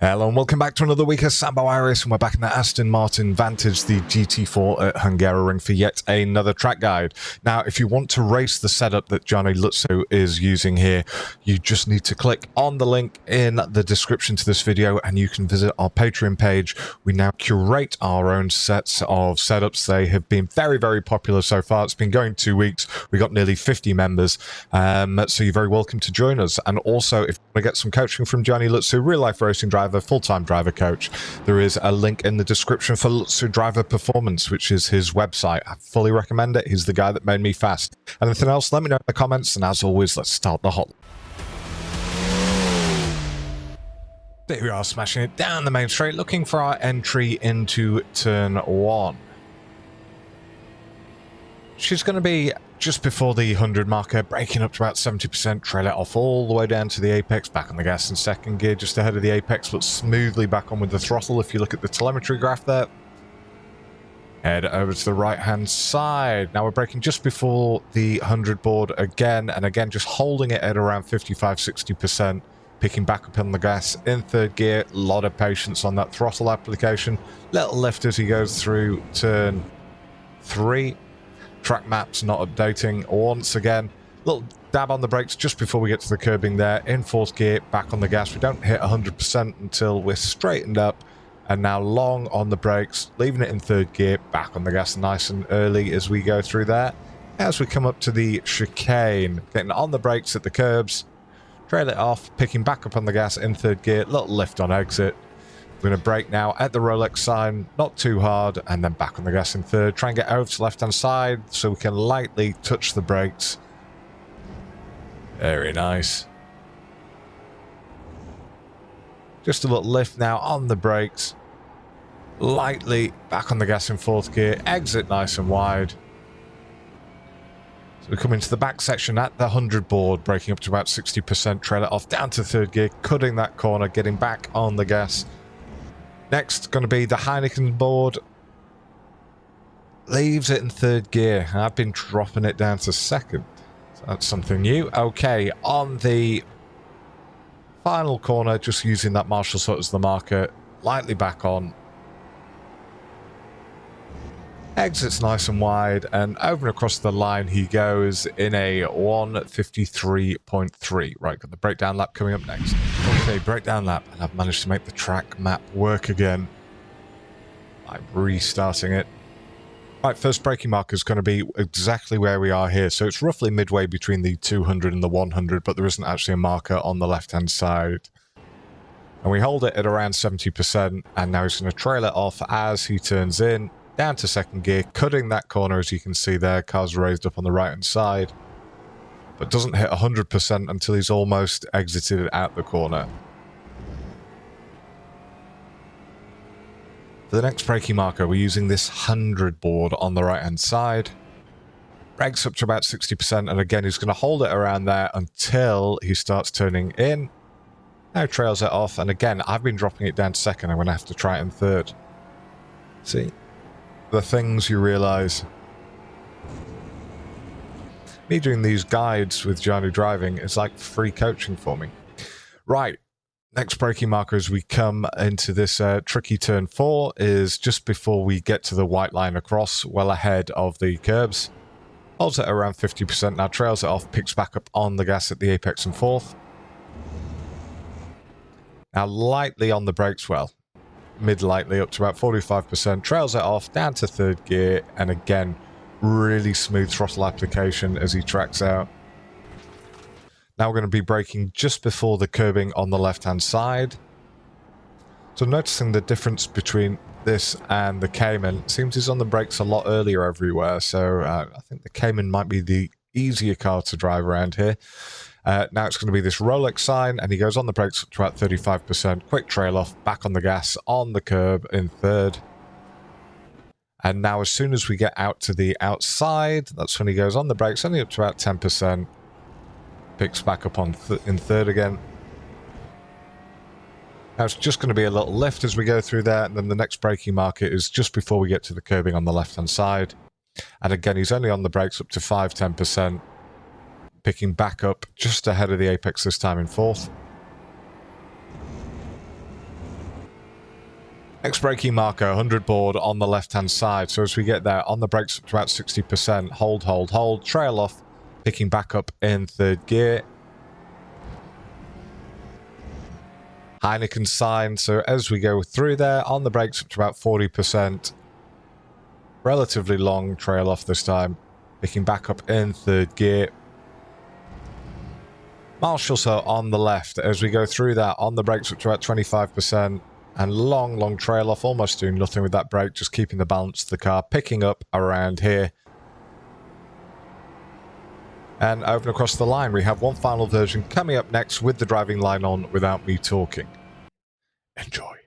Hello and welcome back to another week of Sambo iRacing. We're back in the Aston Martin Vantage, the GT4 at Hungaroring for yet another track guide. Now, if you want to race the setup that Gianni Lutzu is using here, you just need to click on the link in the description to this video and you can visit our Patreon page. We now curate our own sets of setups. They have been very, very popular so far. It's been going 2 weeks. We got nearly 50 members, so you're very welcome to join us. And also, if you want to get some coaching from Gianni Lutzu, real-life racing driver, full-time driver coach, there is a link in the description for Lutzu Driver Performance, which is his website. I fully recommend it. He's the guy that made me fast. Anything else, let me know in the comments, and as always, let's start the hot. There we are, smashing it down the main straight, looking for our entry into turn 1. She's going to be just before the 100 marker, braking up to about 70%, trail it off all the way down to the apex, back on the gas in second gear, just ahead of the apex, but smoothly back on with the throttle. If you look at the telemetry graph there, head over to the right-hand side. Now we're braking just before the 100 board again, and again, just holding it at around 55-60%, picking back up on the gas in third gear. A lot of patience on that throttle application. Little lift as he goes through turn 3. Track maps not updating once again. Little dab on the brakes just before we get to the curbing there. In fourth gear, back on the gas. We don't hit 100% until we're straightened up. And now long on the brakes, leaving it in third gear, back on the gas nice and early as we go through there. As we come up to the chicane, getting on the brakes at the curbs, trail it off, picking back up on the gas in third gear, little lift on exit. We're going to brake now at the Rolex sign, not too hard, and then back on the gas in third. Try and get over to the left-hand side so we can lightly touch the brakes. Very nice. Just a little lift now on the brakes. Lightly back on the gas in fourth gear. Exit nice and wide. So we come into the back section at the 100 board, braking up to about 60%, trail it off down to third gear, cutting that corner, getting back on the gas. Next, going to be the Heineken board. Leaves it in third gear. I've been dropping it down to second. So that's something new. Okay, on the final corner, just using that Marshall Sut as the marker. Lightly back on. Exits nice and wide. And over and across the line he goes in a 1:53.3. Right, got the breakdown lap coming up next. Okay, breakdown lap, and I've managed to make the track map work again. I'm restarting it. Right, first braking marker is going to be exactly where we are here. So it's roughly midway between the 200 and the 100, but there isn't actually a marker on the left-hand side. And we hold it at around 70%, and now he's going to trail it off as he turns in, down to second gear, cutting that corner as you can see there. Car's raised up on the right-hand side, but doesn't hit 100% until he's almost exited out the corner. For the next braking marker, we're using this 100 board on the right-hand side. Brakes up to about 60%, and again, he's going to hold it around there until he starts turning in. Now trails it off, and again, I've been dropping it down to second. I'm going to have to try it in third. See? The things you realise. Me doing these guides with Gianni driving is like free coaching for me. Right. Next braking marker as we come into this tricky turn 4 is just before we get to the white line across, well ahead of the curbs. Holds it around 50%, now trails it off, picks back up on the gas at the apex and fourth. Now lightly on the brakes, well, mid-lightly up to about 45%, trails it off, down to third gear, and again, really smooth throttle application as he tracks out. Now we're going to be braking just before the curbing on the left-hand side. So noticing the difference between this and the Cayman, it seems he's on the brakes a lot earlier everywhere, so I think the Cayman might be the easier car to drive around here. Now it's going to be this Rolex sign, and he goes on the brakes up to about 35%, quick trail off, back on the gas, on the curb in third. And now as soon as we get out to the outside, that's when he goes on the brakes, only up to about 10%. Picks back up on in third again. Now it's just going to be a little lift as we go through there, and then the next braking marker is just before we get to the curbing on the left-hand side. And again, he's only on the brakes up to 5-10%. Picking back up just ahead of the apex this time in fourth. Next braking marker, 100 board on the left-hand side. So as we get there, on the brakes up to about 60%, hold, trail off, picking back up in third gear. Heineken sign, so as we go through there, on the brakes up to about 40%. Relatively long trail off this time, picking back up in third gear. Marshall on the left as we go through that, on the brakes up to about 25%. And long trail off, almost doing nothing with that brake, just keeping the balance of the car, picking up around here. And over and across the line, we have one final version coming up next with the driving line on without me talking. Enjoy.